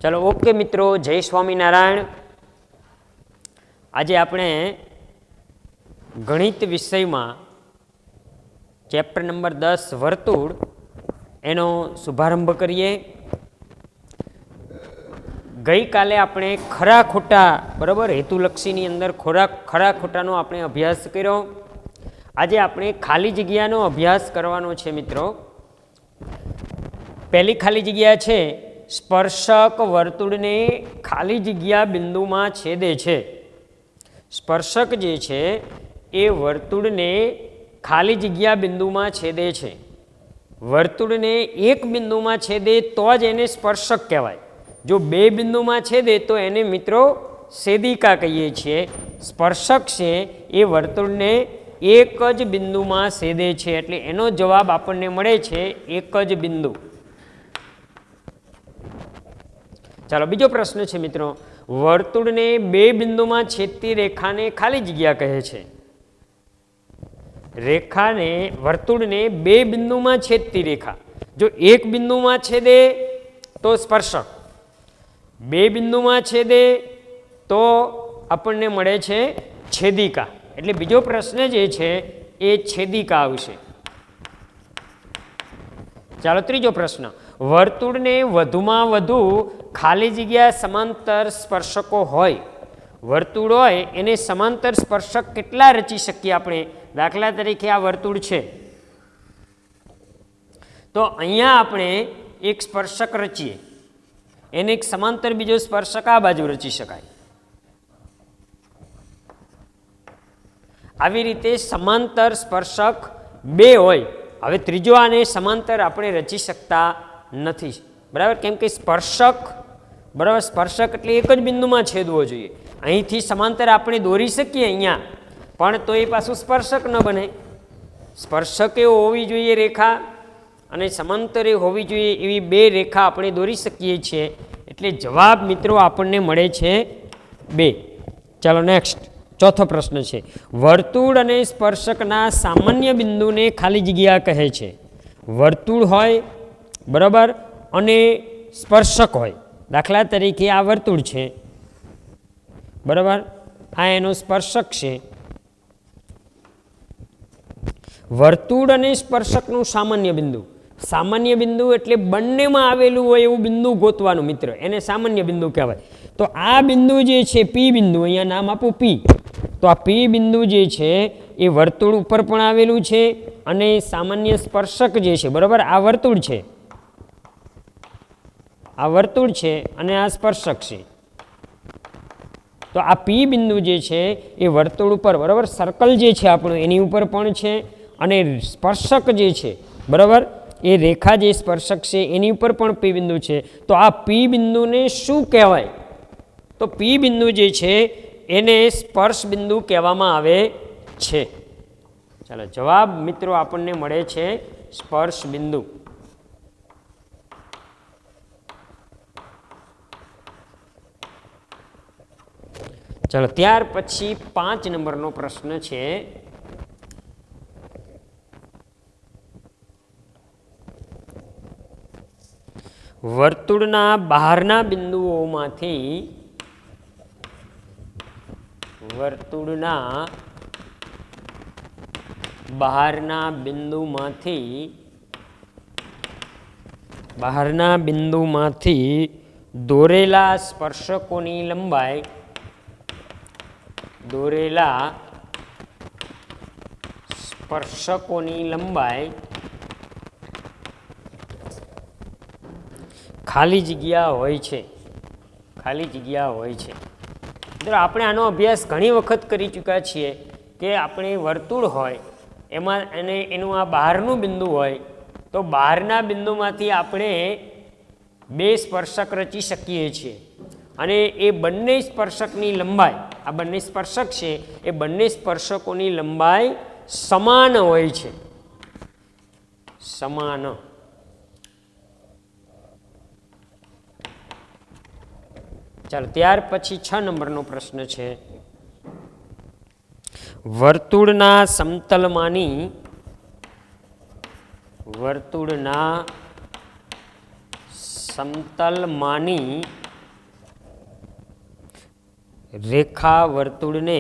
चलो ओके मित्रों, जय स्वामीनारायण। आज આપણે ગણિત વિષયમાં ચેપ્ટર નંબર 10 વર્તુળ એનો શુભારંભ કરીએ। ગઈ કાલે આપણે ખરા ખોટા બરાબર હેતુલક્ષીની અંદર ખરા ખોટાનો આપણે અભ્યાસ કર્યો। આજે આપણે ખાલી જગ્યાનો અભ્યાસ કરવાનો છે મિત્રો। પહેલી ખાલી જગ્યા છે સ્પર્શક વર્તુળને ખાલી જગ્યા બિંદુમાં છેદે છે। સ્પર્શક જે છે એ વર્તુળને ખાલી જગ્યા બિંદુમાં છેદે છે। વર્તુળને એક બિંદુમાં છેદે તો જ એને સ્પર્શક કહેવાય। જો બે બિંદુમાં છેદે તો એને મિત્રો છેદિકા કહીએ છીએ। સ્પર્શક છે એ વર્તુળને એક જ બિંદુમાં છેદે છે, એટલે એનો જવાબ આપણને મળે છે એક જ બિંદુ। ચાલો બીજો પ્રશ્ન છે મિત્રો, વર્તુળને બે બિંદુમાં છેદતી રેખાને ખાલી જગ્યા કહે છે। રેખાને વર્તુળને બે બિંદુમાં છેદતી રેખા જો એક બિંદુમાં છેદે તો સ્પર્શક, બે બિંદુમાં છેદે તો આપણને મળે છે છેદિકા। એટલે બીજો પ્રશ્ન જે છે એ છેદિકા આવશે। ચાલો ત્રીજો પ્રશ્ન, વર્તુળને વધુમાં વધુ ખાલી જગ્યા સમાંતર સ્પર્શકો હોય। વર્તુળ હોય એને સમાંતર સ્પર્શક કેટલા રચી શકીએ આપણે? દાખલા તરીકે આ વર્તુળ છે તો અહીંયા આપણે એક સ્પર્શક રચીએ, એને એક સમાંતર બીજો સ્પર્શક આ બાજુ રચી શકાય। આવી રીતે સમાંતર સ્પર્શક બે હોય। હવે ત્રીજો આને સમાંતર આપણે રચી શકતા નથી, બરાબર, કેમ કે સ્પર્શક બરાબર સ્પર્શક એટલે એક જ બિંદુમાં છેદવો જોઈએ। અહીંથી સમાંતર આપણે દોરી શકીએ અહીંયા, પણ તો એ પાછું સ્પર્શક ન બને। સ્પર્શક એવો હોવી જોઈએ રેખા અને સમાંતર એ હોવી જોઈએ એવી બે રેખા આપણે દોરી શકીએ છીએ। એટલે જવાબ મિત્રો આપણને મળે છે બે। ચાલો નેક્સ્ટ ચોથો પ્રશ્ન છે, વર્તુળ અને સ્પર્શકના સામાન્ય બિંદુને ખાલી જગ્યા કહે છે। વર્તુળ હોય બરાબર અને સ્પર્શક હોય। દાખલા તરીકે આ વર્તુળ છે બરાબર, આ એનો સ્પર્શક છે। વર્તુળ અને સ્પર્શકનું સામાન્ય બિંદુ, સામાન્ય બિંદુ એટલે બંનેમાં આવેલું હોય એવું બિંદુ ગોતવાનું મિત્ર, એને સામાન્ય બિંદુ કહેવાય। તો આ બિંદુ જે છે પી બિંદુ, અહીંયા નામ આપું પી, તો આ પી બિંદુ જે છે એ વર્તુળ ઉપર પણ આવેલું છે અને સામાન્ય સ્પર્શક જે છે બરાબર આ વર્તુળ છે, આ વર્તુળ છે અને આ સ્પર્શક છે। તો આ પી બિંદુ જે છે એ વર્તુળ ઉપર બરાબર સર્કલ જે છે આપણું એની ઉપર પણ છે અને સ્પર્શક જે છે બરાબર એ રેખા જે સ્પર્શક છે એની ઉપર પણ પી બિંદુ છે। તો આ પી બિંદુને શું કહેવાય? તો પી બિંદુ જે છે એને સ્પર્શ બિંદુ કહેવામાં આવે છે। ચાલો જવાબ મિત્રો આપણને મળે છે સ્પર્શ બિંદુ। ચાલો ત્યાર પછી 5 નંબરનો પ્રશ્ન છે, વર્તુળના બહારના બિંદુઓમાંથી બહારના બિંદુમાંથી દોરેલા સ્પર્શકોની લંબાઈ ખાલી જગ્યા હોય છે। મિત્રો આપણે આનો અભ્યાસ ઘણી વખત કરી ચૂક્યા છીએ કે આપણે વર્તુળ હોય એમાં અને એનું આ બહારનું બિંદુ હોય તો બહારના બિંદુમાંથી આપણે બે સ્પર્શક રચી શકીએ છીએ અને એ બંને સ્પર્શકની લંબાઈ, આ બંને સ્પર્શક છે એ બંને સ્પર્શકોની લંબાઈ સમાન હોય છે, સમાન। ચાલો ત્યાર પછી 6 નંબરનો પ્રશ્ન છે, વર્તુળના સમતલમાંની રેખા વર્તુળને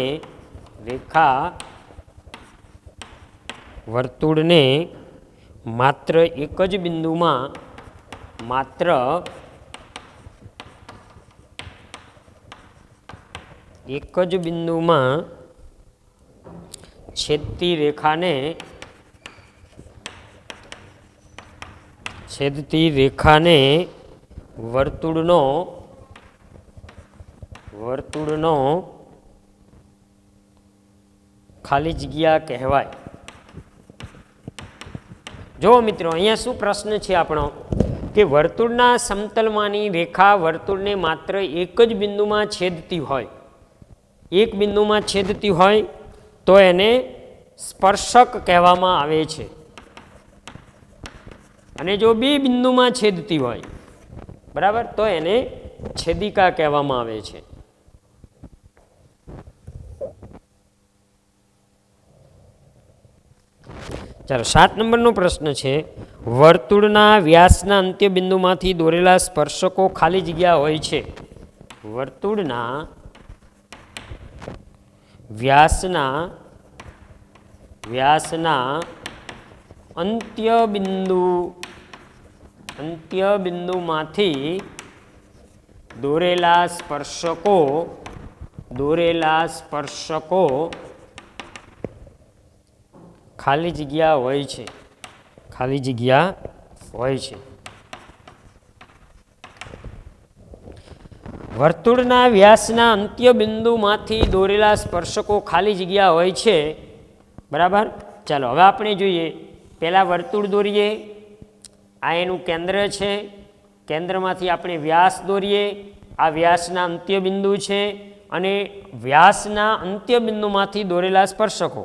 માત્ર એક જ બિંદુમાં છેદતી રેખાને વર્તુળનો ખાલી જગ્યા કહેવાય. જો મિત્રો અહીંયા શું પ્રશ્ન છે આપણો કે વર્તુળના સમતલમાંની રેખા વર્તુળને માત્ર એક જ બિંદુમાં છેદતી હોય તો એને સ્પર્શક કહેવામાં આવે છે. અને જો બે બિંદુમાં છેદતી હોય બરાબર તો એને છેદિકા કહેવામાં આવે છે. ચાલો 7 નંબરનો પ્રશ્ન છે વર્તુળના વ્યાસના અંત્ય બિંદુમાંથી દોરેલા સ્પર્શકો ખાલી જગ્યા હોય છે. વર્તુળના વ્યાસના અંત્ય બિંદુમાંથી દોરેલા સ્પર્શકો ખાલી જગ્યા હોય છે. વર્તુળના વ્યાસના અંત્ય બિંદુમાંથી દોરેલા સ્પર્શકો ખાલી જગ્યા હોય છે. બરાબર. ચાલો હવે આપણે જોઈએ. પહેલાં વર્તુળ દોરીએ. આ એનું કેન્દ્ર છે. કેન્દ્રમાંથી આપણે વ્યાસ દોરીએ. આ વ્યાસના અંત્ય બિંદુ છે અને વ્યાસના અંત્ય બિંદુમાંથી દોરેલા સ્પર્શકો.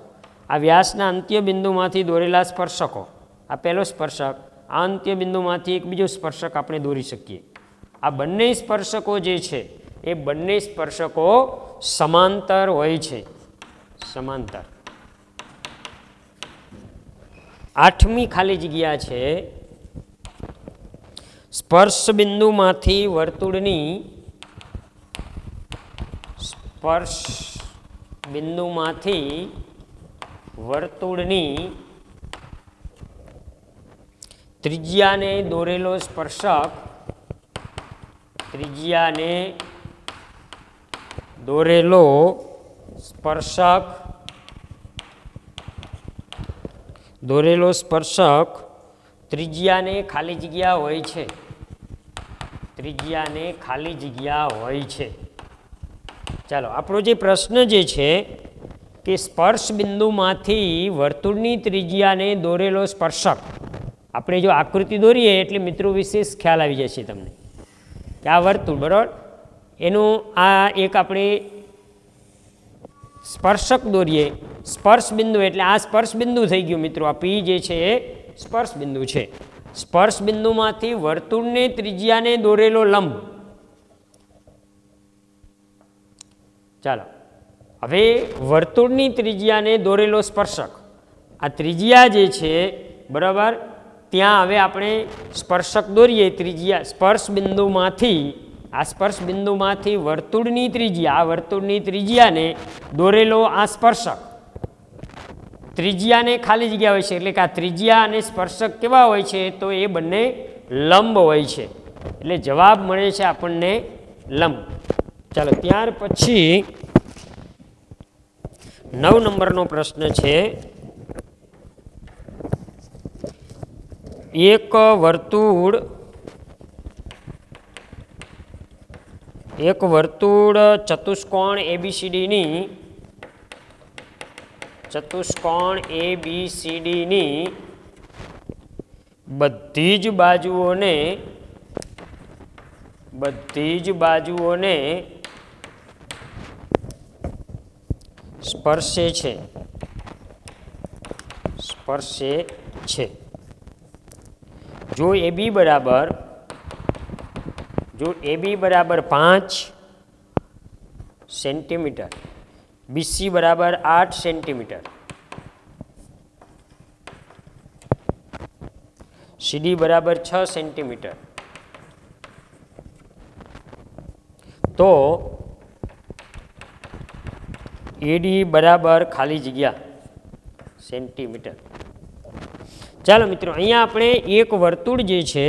આ વ્યાસના અંત્ય બિંદુમાંથી દોરેલા સ્પર્શકો. આ પહેલો સ્પર્શક. આ અંત્ય બિંદુમાંથી એક બીજો સ્પર્શક આપણે દોરી શકીએ. આ બંને સ્પર્શકો જે છે એ બંને સ્પર્શકો સમાંતર હોય છે. સમાંતર. 8મી ખાલી જગ્યા છે સ્પર્શ બિંદુમાંથી વર્તુળની ત્રિજ્યાને દોરેલો સ્પર્શક ત્રિજ્યાને ખાલી જગ્યા હોય છે. ચાલો આપણો જે પ્રશ્ન જે છે કે સ્પર્શ બિંદુમાંથી વર્તુળની ત્રિજ્યાને દોરેલો સ્પર્શક. આપણે જો આકૃતિ દોરીએ એટલે મિત્રો વિશેષ ખ્યાલ આવી જશે તમને કે આ વર્તુળ બરાબર એનું આ એક આપણે સ્પર્શક દોરીએ. સ્પર્શ બિંદુ એટલે આ સ્પર્શ બિંદુ થઈ ગયું મિત્રો. આ પી જે છે એ સ્પર્શ બિંદુ છે. સ્પર્શ બિંદુમાંથી વર્તુળને ત્રિજ્યાને દોરેલો લંબ. ચાલો હવે વર્તુળની ત્રિજ્યાને દોરેલો સ્પર્શક. આ ત્રિજ્યા જે છે બરાબર ત્યાં હવે આપણે સ્પર્શક દોરીએ. સ્પર્શ બિંદુમાંથી વર્તુળની ત્રિજ્યા. આ વર્તુળની ત્રિજ્યાને દોરેલો આ સ્પર્શક. ત્રિજ્યાને ખાલી જગ્યા હોય છે એટલે કે આ ત્રિજ્યા અને સ્પર્શક કેવા હોય છે તો એ બંને લંબ હોય છે. એટલે જવાબ મળે છે આપણને લંબ. ચાલો ત્યાર પછી 9 નંબરનો પ્રશ્ન છે એક વર્તુળ ચતુષ્કોણ એબીસીડીની બધી જ બાજુઓને સ્પર્શે છે. જો AB બરાબર 5 સેન્ટીમીટર, BC બરાબર 8 સેન્ટીમીટર, CD બરાબર 6 સેન્ટીમીટર, તો એડી બરાબર ખાલી જગ્યા સેન્ટીમીટર. ચાલો મિત્રો, અહીંયા આપણે એક વર્તુળ જે છે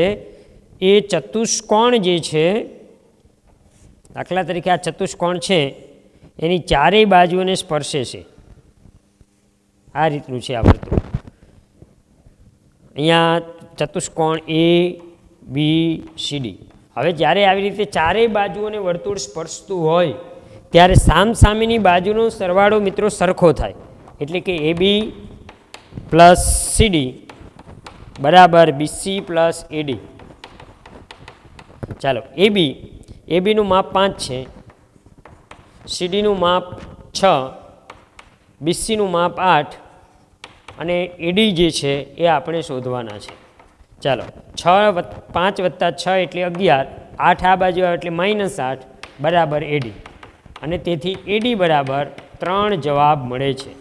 એ ચતુષ્કોણ જે છે, દાખલા તરીકે આ ચતુષ્કોણ છે એની ચારેય બાજુઓને સ્પર્શે છે. આ રીતનું છે આ વર્તુળ. અહીંયા ચતુષ્કોણ એ બી સી ડી. હવે જ્યારે આવી રીતે ચારેય બાજુઓને વર્તુળ સ્પર્શતું હોય ત્યારે સામસામેની બાજુનો સરવાળો મિત્રો સરખો થાય. એટલે કે એ બી પ્લસ સી ડી બરાબર બીસી પ્લસ એડી. ચાલો, એ બીનું માપ 5 છે, સીડીનું માપ 6, બીસીનું માપ 8 અને એડી જે છે એ આપણે શોધવાના છે. ચાલો, 5 વત્તા 6 એટલે 11, 8 આ બાજુ આવે એટલે -8 બરાબર એડી. અને તેથી એડી બરાબર 3 જવાબ મળે છે.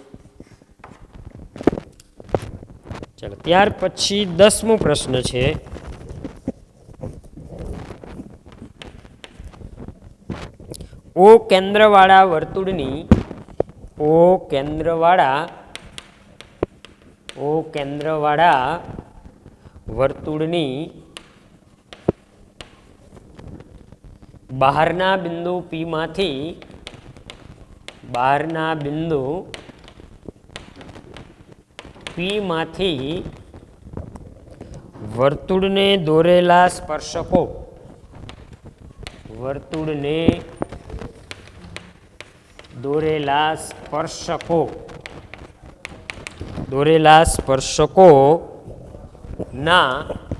ચાલો, ત્યાર પછી 10મો પ્રશ્ન છે. ઓ કેન્દ્રવાળા વર્તુળની બહારના બિંદુ P માંથી વર્તુળને દોરેલા સ્પર્શકો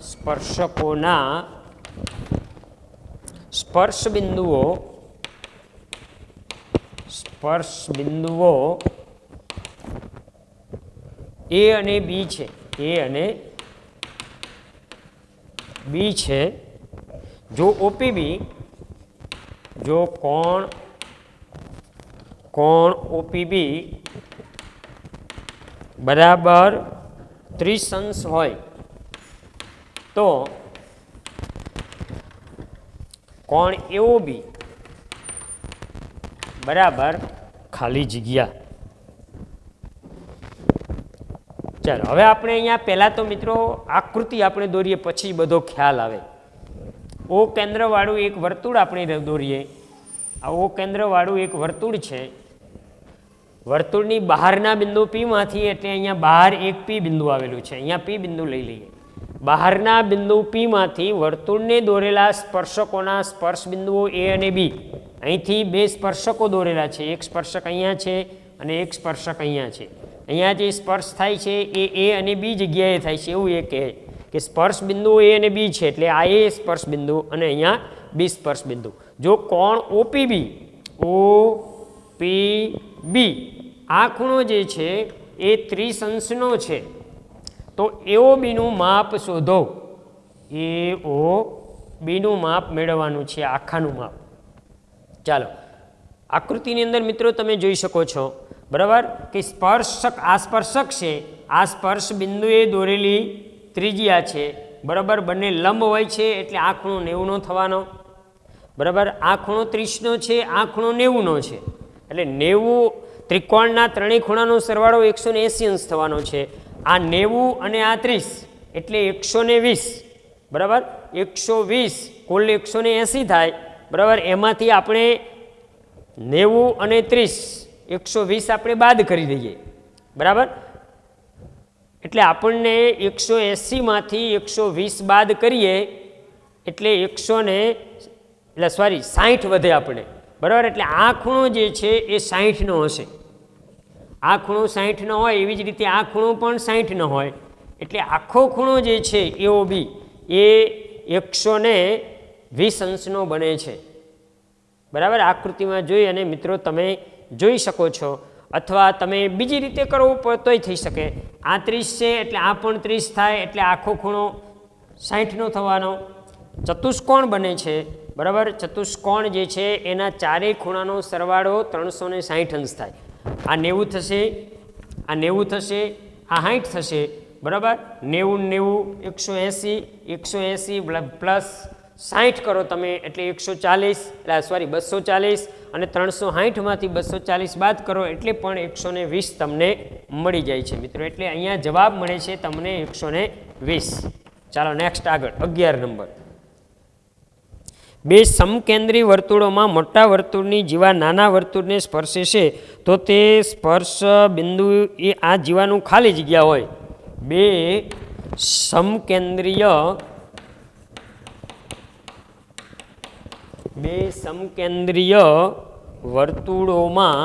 સ્પર્શકોના સ્પર્શ બિંદુઓ એ અને બી છે. જો ઓપીબી, જો કોણ ઓપીબી બરાબર 30 અંશ હોય તો કોણ એઓબી બરાબર ખાલી જગ્યા. ચાલો, હવે આપણે અહીંયા પહેલાં તો મિત્રો આકૃતિ આપણે દોરીએ પછી બધો ખ્યાલ આવે. ઓ કેન્દ્રવાળું એક વર્તુળ આપણે દોરીએ. આ ઓ કેન્દ્રવાળું એક વર્તુળ છે. વર્તુળની બહારના બિંદુ P માંથી, એટલે અહીંયા બહાર એક P બિંદુ આવેલું છે. અહીંયા P બિંદુ લઈ લઈએ. બહારના બિંદુ P માંથી વર્તુળને દોરેલા સ્પર્શકોના સ્પર્શ બિંદુઓ એ અને બી. અહીંથી 2 સ્પર્શકો દોરેલા છે. એક સ્પર્શક અહીંયા છે અને એક સ્પર્શક અહીંયા છે. અહીંયા જે સ્પર્શ થાય છે એ અને બી જગ્યાએ થાય છે. એવું એ કહે કે સ્પર્શ બિંદુઓ એ અને બી છે, એટલે આ એ સ્પર્શ બિંદુ અને અહીંયા બી સ્પર્શ બિંદુ. જો કોણ ઓપીબી આ ખૂણો જે છે એ 30 અંશનો છે, તો એઓબીનું માપ શોધો. એઓબીનું માપ મેળવવાનું છે, આખાનું માપ. ચાલો, આકૃતિની અંદર મિત્રો તમે જોઈ શકો છો બરાબર કે સ્પર્શક, આ સ્પર્શક છે, આ સ્પર્શ બિંદુએ દોરેલી ત્રિજ્યા છે બરાબર. બંને લંબ હોય છે એટલે આ ખૂણો 90નો થવાનો બરાબર. આ ખૂણો 30નો છે, આ ખૂણો 90નો છે. એટલે 90 ત્રિકોણના ત્રણેય ખૂણાનો સરવાળો 180 અંશ થવાનો છે. આ 90 અને આ 30 એટલે 120 બરાબર. 120 કુલ 180 થાય બરાબર. એમાંથી આપણે 90 અને 30 120 આપણે બાદ કરી દઈએ બરાબર. એટલે આપણને 180 માંથી 120 બાદ કરીએ એટલે 60 વધે આપણે બરાબર. એટલે આ ખૂણો જે છે એ 60નો હશે. આ ખૂણો 60નો હોય એવી જ રીતે આ ખૂણો પણ 60નો હોય. એટલે આખો ખૂણો જે છે એઓબી એ 120 અંશનો બને છે બરાબર. આકૃતિમાં જોઈ અને મિત્રો તમે જોઈ શકો છો, અથવા તમે બીજી રીતે કરવું તોય થઈ શકે. આ 30 છે એટલે આ પણ 30 થાય, એટલે આખો ખૂણો 60નો થવાનો. ચતુષ્કોણ બને છે બરાબર. ચતુષ્કોણ જે છે એના ચારેય ખૂણાનો સરવાળો 360 અંશ થાય. આ 90 થશે, આ 90 થશે, આ 60 થશે બરાબર. 90 180 180 પ્લસ +60 કરો તમે એટલે 140 સોરી 240 અને 360માંથી 240 બાદ કરો એટલે પણ 120 તમને મળી જાય છે મિત્રો. એટલે અહીંયા જવાબ મળે છે તમને 120. ચાલો નેક્સ્ટ આગળ 11 નંબર. બે સમકેન્દ્રી વર્તુળોમાં મોટા વર્તુળની જીવા નાના વર્તુળને સ્પર્શે છે તો તે સ્પર્શ બિંદુ એ આ જીવાનું ખાલી જગ્યા હોય. બે સમકેન્દ્રીય વર્તુળોમાં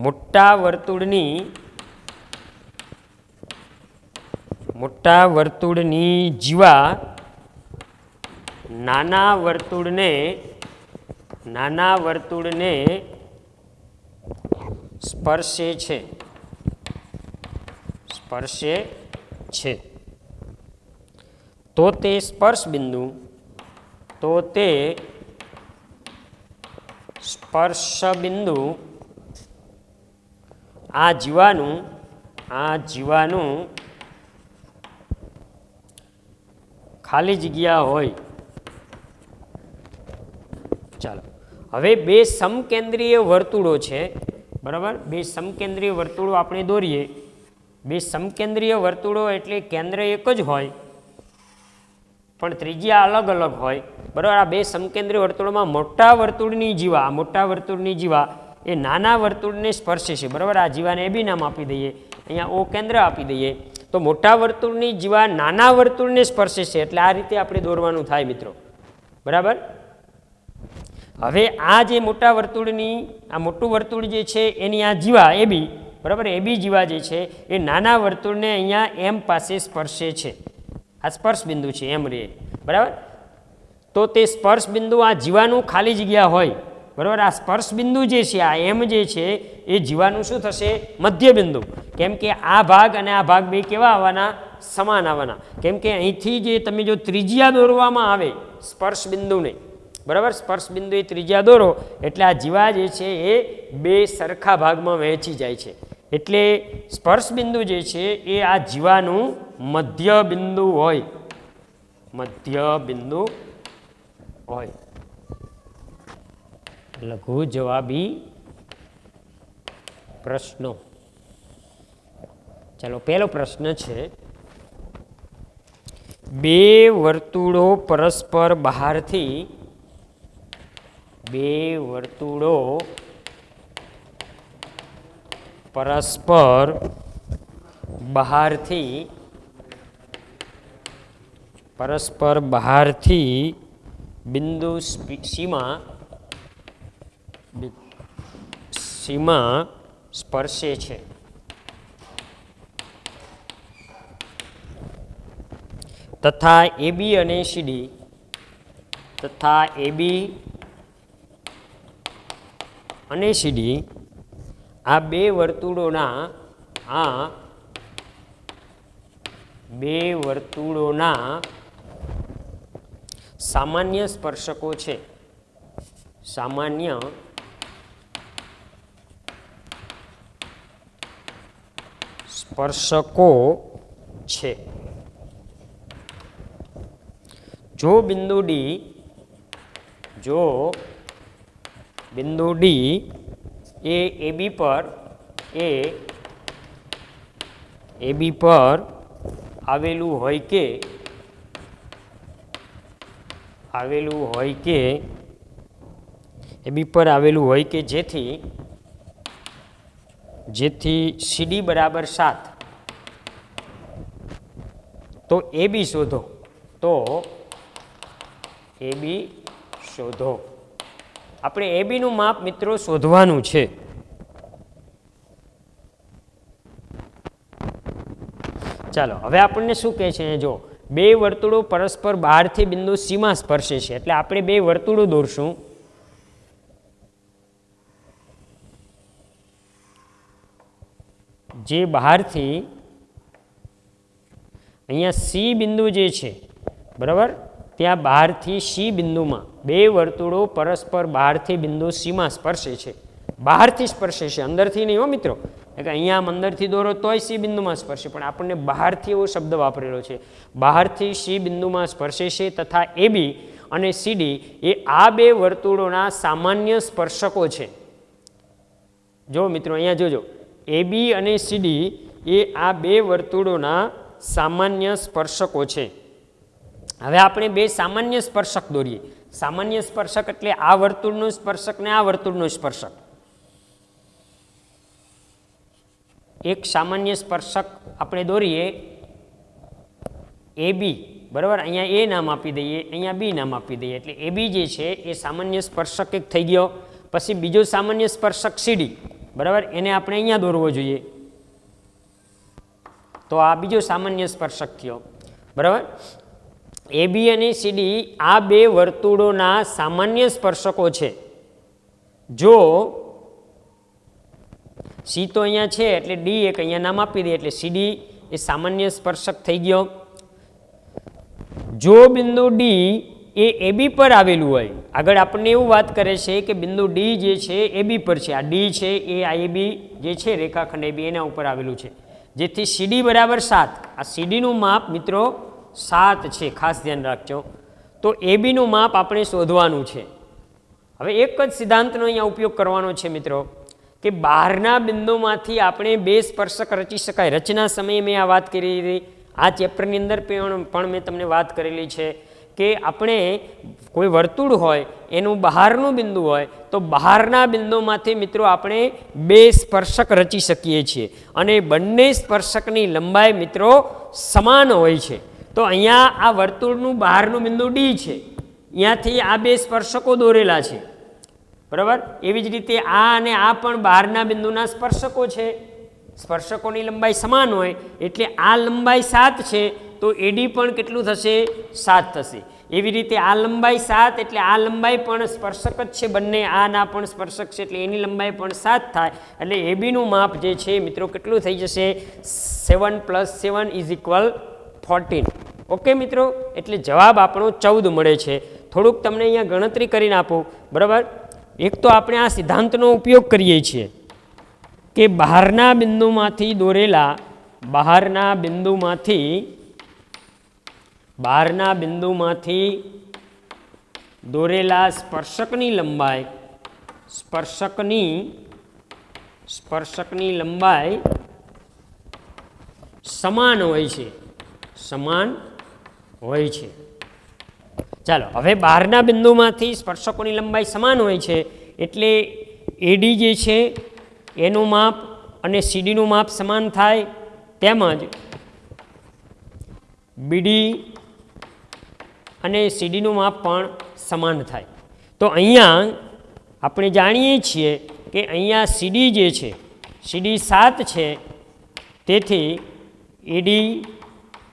મોટા વર્તુળની જીવા નાના વર્તુળને સ્પર્શે છે તો તે સ્પર્શ બિંદુ આ જીવાનું ખાલી જગ્યા હોય. ચાલો હવે બે સમકેન્દ્રીય વર્તુળો છે બરાબર. બે સમકેન્દ્રીય વર્તુળો આપણે દોરીએ. બે સમકેન્દ્રીય વર્તુળો એટલે કેન્દ્ર એક જ હોય પણ ત્રિજ્યા અલગ અલગ હોય બરાબર. આ બે સમકેન્દ્રીય વર્તુળોમાં મોટા વર્તુળની જીવા એ નાના વર્તુળને સ્પર્શે છે બરાબર. આ જીવાને એ બી નામ આપી દઈએ, અહીંયા ઓ કેન્દ્ર આપી દઈએ. તો મોટા વર્તુળની જીવા નાના વર્તુળને સ્પર્શે છે એટલે આ રીતે આપણે દોરવાનું થાય મિત્રો બરાબર. હવે આ જે મોટા વર્તુળની આ મોટું વર્તુળ જે છે એની આ જીવા એ બી બરાબર, એ બી જીવા જે છે એ નાના વર્તુળને અહીંયા એમ પાસે સ્પર્શે છે. આ સ્પર્શ બિંદુ છે એમ રે બરાબર. તો તે સ્પર્શ બિંદુ આ જીવાનું ખાલી જગ્યા હોય બરાબર. આ સ્પર્શ બિંદુ જે છે આ એમ જે છે એ જીવાનું શું થશે? મધ્ય બિંદુ. કેમ કે આ ભાગ અને આ ભાગ બે કેવા આવવાના? સમાન આવવાના. કેમ કે અહીંથી જે તમે જો ત્રિજ્યા દોરવામાં આવે સ્પર્શ બિંદુને બરાબર, સ્પર્શ બિંદુ એ ત્રિજ્યા દોરો એટલે આ જીવા જે છે એ બે સરખા ભાગમાં વહેંચી જાય છે. એટલે સ્પર્શ બિંદુ જે છે એ આ જીવાનું મધ્ય બિંદુ હોય. લઘુ જવાબી પ્રશ્નો. ચાલો પહેલો પ્રશ્ન છે, બે વર્તુળો પરસ્પર બહારથી પરસ્પર બહારથી બિંદુ સીમા સ્પર્શે છે. તથા AB અને CD આ બે વર્તુળોના સામાન્ય સ્પર્શકો છે. જો બિંદુ D એ AB પર આવેલું હોય કે જેથી CD બરાબર 7 તો AB શોધો. આપણે AB નું માપ મિત્રો શોધવાનું છે. ચાલો હવે આપણને શું કહે છે? જો બે વર્તુળો પરસ્પર બહારથી બિંદુ સીમા સ્પર્શે છે એટલે આપણે બે વર્તુળો દોરશું. જે બહારથી અહીંયા સી બિંદુ જે છે બરાબર, ત્યાં બહારથી સી બિંદુમાં બે વર્તુળો પરસ્પર બહારથી બિંદુ સીમા સ્પર્શે છે. બહારથી સ્પર્શે છે, અંદરથી નહીં હો મિત્રો, કે અહીંયા અંદરથી દોરો તોય સી બિંદુમાં સ્પર્શે, પણ આપણને બહારથી એવો શબ્દ વાપરેલો છે, બહારથી સી બિંદુમાં સ્પર્શે છે તથા AB અને CD એ આ બે વર્તુળોના સામાન્ય સ્પર્શકો છે. જો મિત્રો અહીંયા જોજો, AB અને CD એ આ બે વર્તુળોના સામાન્ય સ્પર્શકો છે. હવે આપણે બે સામાન્ય સ્પર્શક દોરીએ. સામાન્ય સ્પર્શક એટલે આ વર્તુળનું સ્પર્શક ને આ વર્તુળનું સ્પર્શક. એક સામાન્ય સ્પર્શક આપણે દોરીએ AB, બરાબર, અહીંયા A નામ આપી દઈએ, અહીંયા B નામ આપી દઈએ, એટલે AB જે છે એ સામાન્ય સ્પર્શક એક થઈ ગયો. પછી બીજો સામાન્ય સ્પર્શક CD, બરાબર, એને આપણે અહીંયા દોરવો જોઈએ, તો આ બીજો સામાન્ય સ્પર્શક થયો. બરાબર, AB અને CD આ બે વર્તુળોના સામાન્ય સ્પર્શકો છે. જો C તો અહીંયા છે એટલે D એક અહીંયા નામ આપી દે, એટલે CD એ સામાન્ય સ્પર્શક થઈ ગયો. જો બિંદુ D એ AB પર આવેલું હોય, આગળ આપણને એવું વાત કરે છે કે બિંદુ D જે છે AB પર છે, આ D છે એ આ AB જે છે રેખાખંડ AB એના ઉપર આવેલું છે, જેથી CD બરાબર 7. આ CD નું માપ મિત્રો 7 છે, ખાસ ધ્યાન રાખજો. તો AB નું માપ આપણે શોધવાનું છે. હવે એક જ સિદ્ધાંતનો અહીંયા ઉપયોગ કરવાનો છે મિત્રો, કે બહારના બિંદુમાંથી આપણે બે સ્પર્શક રચી શકાય. રચના સમયે મેં આ વાત કરી હતી, આ ચેપ્ટરની અંદર પણ મેં તમને વાત કરેલી છે કે આપણે કોઈ વર્તુળ હોય એનું બહારનું બિંદુ હોય તો બહારના બિંદુમાંથી મિત્રો આપણે બે સ્પર્શક રચી શકીએ છીએ, અને બંને સ્પર્શકની લંબાઈ મિત્રો સમાન હોય છે. તો અહીંયા આ વર્તુળનું બહારનું બિંદુ D છે, અહીંયાથી આ બે સ્પર્શકો દોરેલા છે, બરાબર. એવી જ રીતે આ અને આ પણ બહારના બિંદુના સ્પર્શકો છે. સ્પર્શકોની લંબાઈ સમાન હોય એટલે આ લંબાઈ 7 છે, તો AD પણ કેટલું થશે? 7 થશે. એવી રીતે આ લંબાઈ 7 એટલે આ લંબાઈ પણ સ્પર્શક જ છે, બંને આના પણ સ્પર્શક છે એટલે એની લંબાઈ પણ 7 થાય. એટલે AB નું માપ જે છે મિત્રો કેટલું થઈ જશે? 7 + 7 = 14. ઓકે મિત્રો, એટલે જવાબ આપણો 14 મળે છે. થોડુંક તમને અહીંયા ગણતરી કરીને આપું, બરાબર. એક તો આપણે આ સિદ્ધાંતનો ઉપયોગ કરીએ છીએ કે બહારના બિંદુમાંથી દોરેલા સ્પર્શકની લંબાઈ સમાન હોય છે. ચાલો, હવે બહારના બિંદુમાંથી સ્પર્શકોની લંબાઈ સમાન હોય છે એટલે AD જે છે એનું માપ અને CD નું માપ સમાન થાય, તેમજ BD અને CD નું માપ પણ સમાન થાય. તો અહીંયા આપણે જાણીએ છીએ કે અહીંયા CD જે છે, CD 7 છે, તેથી AD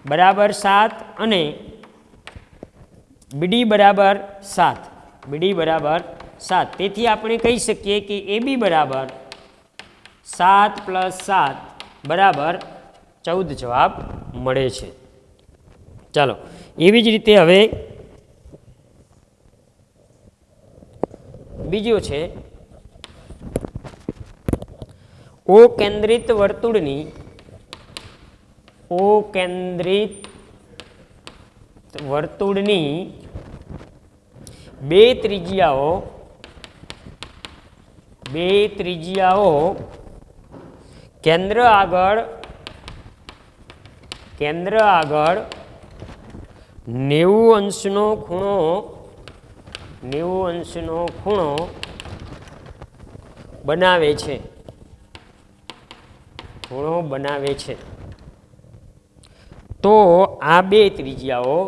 બરાબર 7 અને BD બરાબર 7. તેથી આપણે કહી શકીએ કે AB બરાબર 7 + 7 બરાબર 14 જવાબ મળે છે. ચાલો, એવી જ રીતે હવે બીજો છે ઓ કેન્દ્રિત વર્તુળની બે ત્રિજ્યાઓ કેન્દ્ર આગળ 90 અંશનો ખૂણો બનાવે છે. તો આ બે ત્રિજ્યાઓ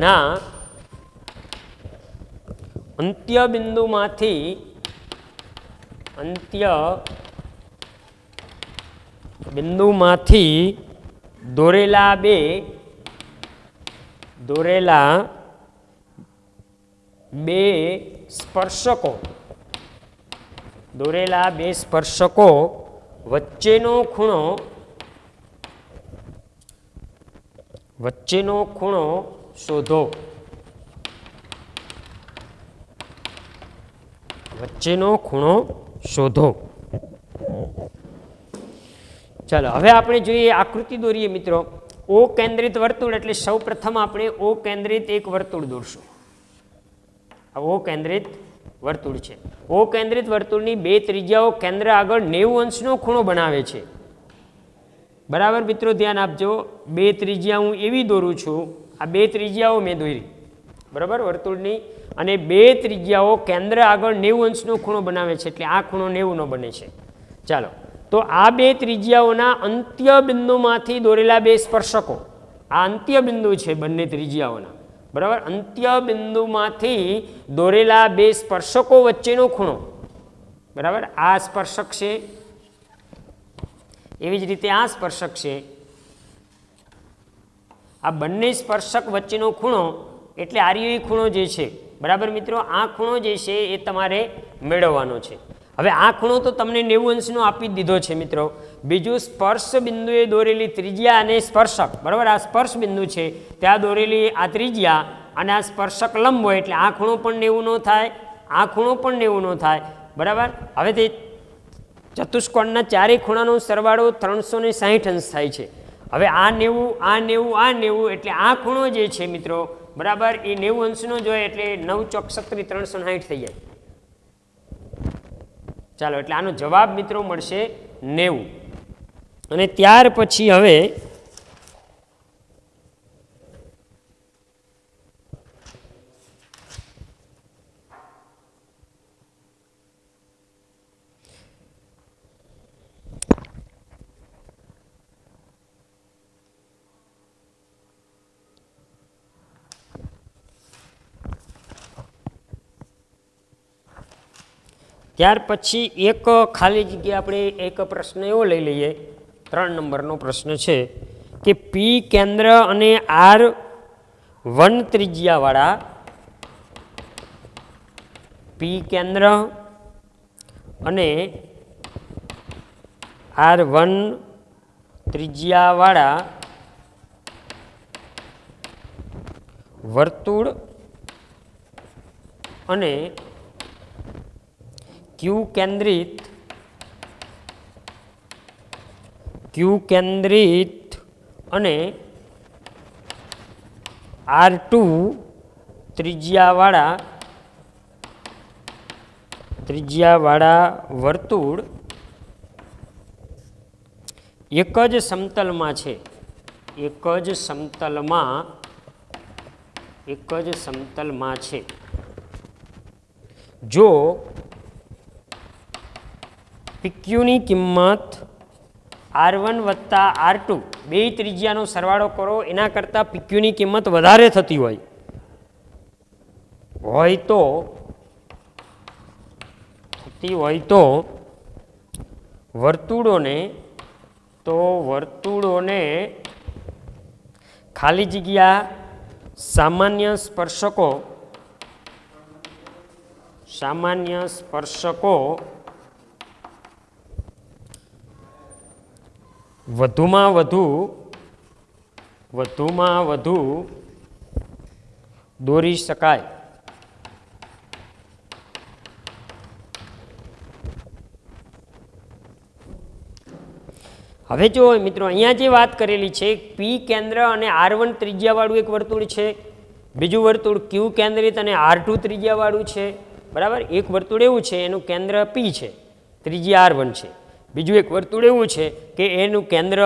ના અંત્ય બિંદુમાંથી દોરેલા બે સ્પર્શકો વચ્ચેનો ખૂણો વચ્ચેનો ખૂણો શોધો. વચ્ચેનો ખૂણો શોધો. ચાલો હવે આપણે જોઈએ, આકૃતિ દોરીએ મિત્રો. ઓ કેન્દ્રિત વર્તુળ એટલે સૌ પ્રથમ આપણે ઓ કેન્દ્રિત એક વર્તુળ દોરશું. આ ઓ કેન્દ્રિત વર્તુળ છે. ઓ કેન્દ્રિત વર્તુળની બે ત્રિજ્યાઓ કેન્દ્ર આગળ 90 અંશનો ખૂણો બનાવે છે. બરાબર મિત્રો, ધ્યાન આપજો. બે ત્રિજ્યા હું એવી દોરું છું, આ બે ત્રિજ્યાઓ મેં દોરી બરાબર વર્તુળની, અને બે ત્રિજ્યાઓ કેન્દ્ર આગળ 90 અંશનો ખૂણો બનાવે છે, એટલે આ ખૂણો 90 નો બને છે. ચાલો, તો આ બે ત્રિજ્યાઓના અંત્ય બિંદુમાંથી દોરેલા બે સ્પર્શકો, આ અંત્ય બિંદુ છે બંને ત્રિજ્યાઓના, બરાબર. અંત્ય બિંદુમાંથી દોરેલા બે સ્પર્શકો વચ્ચેનો ખૂણો, બરાબર. આ સ્પર્શક છે, એવી જ રીતે આ સ્પર્શક છે. આ બંને સ્પર્શક વચ્ચેનો ખૂણો એટલે આર્યી ખૂણો જે છે, બરાબર મિત્રો. આ ખૂણો જે છે એ તમારે મેળવવાનો છે. હવે આ ખૂણો તો તમને 90 અંશનો આપી જ દીધો છે મિત્રો. બીજું, સ્પર્શ બિંદુએ દોરેલી ત્રિજ્યા અને સ્પર્શક, બરાબર. આ સ્પર્શ બિંદુ છે, ત્યાં દોરેલી આ ત્રિજ્યા અને આ સ્પર્શક લંબ હોય, એટલે આ ખૂણો પણ 90 નો થાય, આ ખૂણો પણ 90 નો થાય, બરાબર. હવે તે ચતુષ્કોણના ચારેય ખૂણાનો સરવાળો 360 અંશ થાય છે. હવે આ 90, આ 90, આ 90, એટલે આ ખૂણો જે છે મિત્રો, બરાબર, એ 90 અંશનો જ હોય, એટલે 9 ચોક 36 360 થઈ જાય. ચાલો, એટલે આનો જવાબ મિત્રો મળશે 90. અને ત્યાર પછી હવે એક ખાલી જગ્યા, આપણે એક પ્રશ્ન એવો લઈ લઈએ, 3 નંબરનો પ્રશ્ન છે કે પી કેન્દ્ર અને R1 ત્રિજ્યાવાળા, પી કેન્દ્ર અને R1 ત્રિજ્યાવાળા વર્તુળ અને ક્યુ કેન્દ્રિત અને R2 ત્રિજ્યાવાળા વર્તુળ એક જ સમતલમાં છે, એક જ સમતલમાં છે. જો PQની કિંમત R1 વત્તા R2, બે ત્રિજ્યાનો સરવાળો કરો, એના કરતાં PQની કિંમત વધારે થતી હોય તો વર્તુળોને ખાલી જગ્યા સામાન્ય સ્પર્શકો વધુમાં વધુ દોરી શકાય. હવે જો મિત્રો, અહીંયા જે વાત કરેલી છે, પી કેન્દ્ર અને R1 ત્રિજ્યાવાળું એક વર્તુળ છે, બીજું વર્તુળ ક્યુ કેન્દ્રિત અને R2 ત્રિજ્યાવાળું છે, બરાબર. એક વર્તુળ એવું છે એનું કેન્દ્ર પી છે, ત્રિજ્યા R1 છે. બીજું એક વર્તુળ એવું છે કે એનું કેન્દ્ર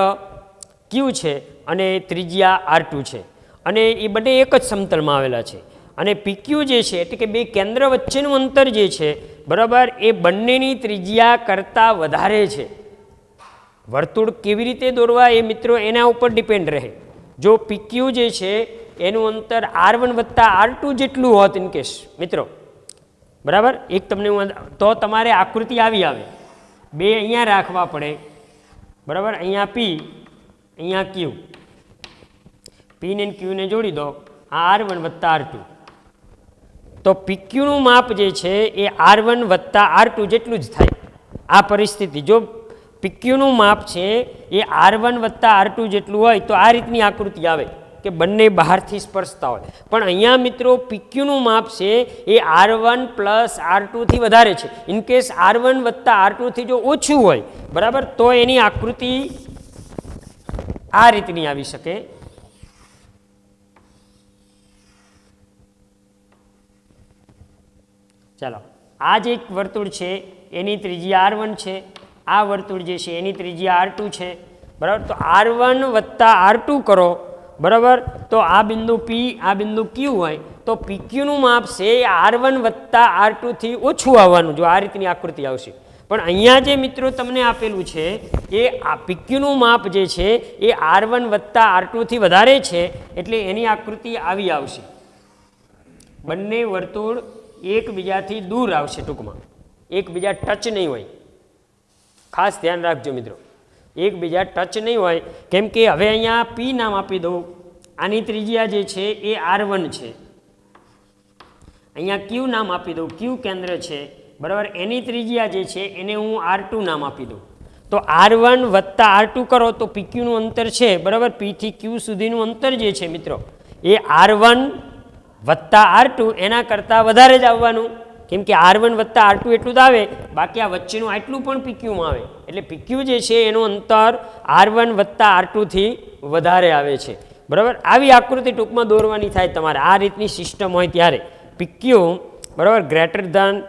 ક્યુ છે અને ત્રિજ્યા R2 છે, અને એ બંને એક જ સમતલમાં આવેલા છે. અને PQ જે છે, એટલે કે બે કેન્દ્ર વચ્ચેનું અંતર જે છે, બરાબર, એ બંનેની ત્રિજ્યા કરતાં વધારે છે. વર્તુળ કેવી રીતે દોરવા એ મિત્રો એના ઉપર ડિપેન્ડ રહે. જો PQ જે છે એનું અંતર R1 વત્તા R2 જેટલું હોત ઇન કેસ મિત્રો, બરાબર, એક તમને તો તમારે આકૃતિ આવી આવે, બે અહીંયા રાખવા પડે, બરાબર. અહીંયા P, અહીંયા Q, P ને Q ને જોડી દો, આ R1 વત્તા R2, તો PQનું માપ જે છે એ R1 વત્તા R2 જેટલું જ થાય. આ પરિસ્થિતિ, જો PQનું માપ છે એ R1 વત્તા R2 જેટલું હોય તો આ રીતની આકૃતિ આવે. કે બંને બહારથી સ્પર્શતા હોય, પણ અહીંયા મિત્રો પીક્યુનું માપ છે એ R1 પ્લસ R2થી વધારે છે. ઇનકેસ R1 વત્તા R2થી જો ઓછું હોય, બરાબર, તો એની આકૃતિ આ રીતની આવી શકે. ચાલો, આ જે એક વર્તુળ છે એની ત્રિજ્યા R1 છે, આ વર્તુળ જે છે એની ત્રિજ્યા R2 છે, બરાબર. તો R1 વત્તા R2 કરો, બરાબર, તો આ બિંદુ P, આ બિંદુ Q હોય તો PQનું માપ છે એ R1 વત્તા R2થી ઓછું આવવાનું, જો આ રીતની આકૃતિ આવશે. પણ અહીંયા જે મિત્રો તમને આપેલું છે એ આ PQનું માપ જે છે એ R1 વત્તા R2થી વધારે છે, એટલે એની આકૃતિ આવી આવશે. બંને વર્તુળ એકબીજાથી દૂર આવશે, ટૂંકમાં એકબીજા ટચ નહીં હોય. ખાસ ધ્યાન રાખજો મિત્રો, એકબીજા ટચ નહીં હોય. કેમ કે હવે અહીંયા P નામ આપી દઉં, આની ત્રિજ્યા જે છે એ R1 છે. અહીંયા Q નામ આપી દઉં, Q કેન્દ્ર છે, બરાબર, એની ત્રિજ્યા જે છે એને હું R2 નામ આપી દઉં. તો R1 વત્તા R2 કરો તો PQનું અંતર છે, બરાબર, P થી Q સુધીનું અંતર જે છે મિત્રો એ R1 વત્તા R2 એના કરતાં વધારે જ આવવાનું. કેમ કે R1 વત્તા R2 એટલું જ આવે, બાકી આ વચ્ચેનું આટલું પણ PQમાં આવે. એટલે PQ જે છે એનું અંતર R1 વત્તા R2થી વધારે આવે છે, બરાબર. આવી આકૃતિ ટૂંકમાં દોરવાની થાય તમારે, આ રીતની સિસ્ટમ હોય ત્યારે PQ, બરાબર, greater than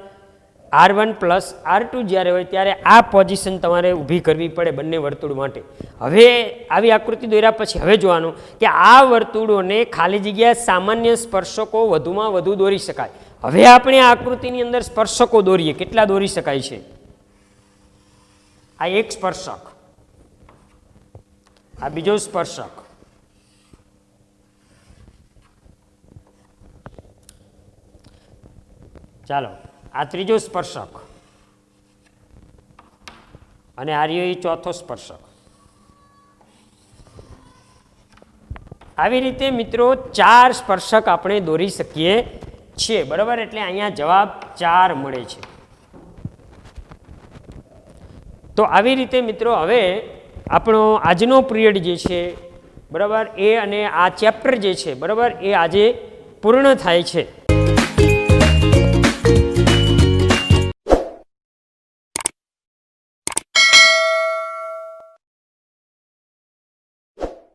R1 plus R2 જ્યારે હોય ત્યારે આ પોઝિશન તમારે ઊભી કરવી પડે બંને વર્તુળ માટે. હવે આવી આકૃતિ દોર્યા પછી હવે જોવાનું કે આ વર્તુળોને ખાલી જગ્યા સામાન્ય સ્પર્શકો વધુમાં વધુ દોરી શકાય. હવે આપણે આ આકૃતિની અંદર સ્પર્શકો દોરીએ. કેટલા દોરી શકાય છે? આ એક સ્પર્શક, આ બીજો સ્પર્શક, ચાલો આ ત્રીજો સ્પર્શક, અને આ રહ્યો એ ચોથો સ્પર્શક. આવી રીતે મિત્રો 4 સ્પર્શક આપણે દોરી શકીએ છીએ, બરાબર. એટલે અહીંયા જવાબ 4 મળે છે. તો આવી રીતે મિત્રો હવે આપણો આજનો પિરિયડ જે છે, બરાબર, એ અને આ ચેપ્ટર જે છે, બરાબર, એ આજે પૂર્ણ થાય છે.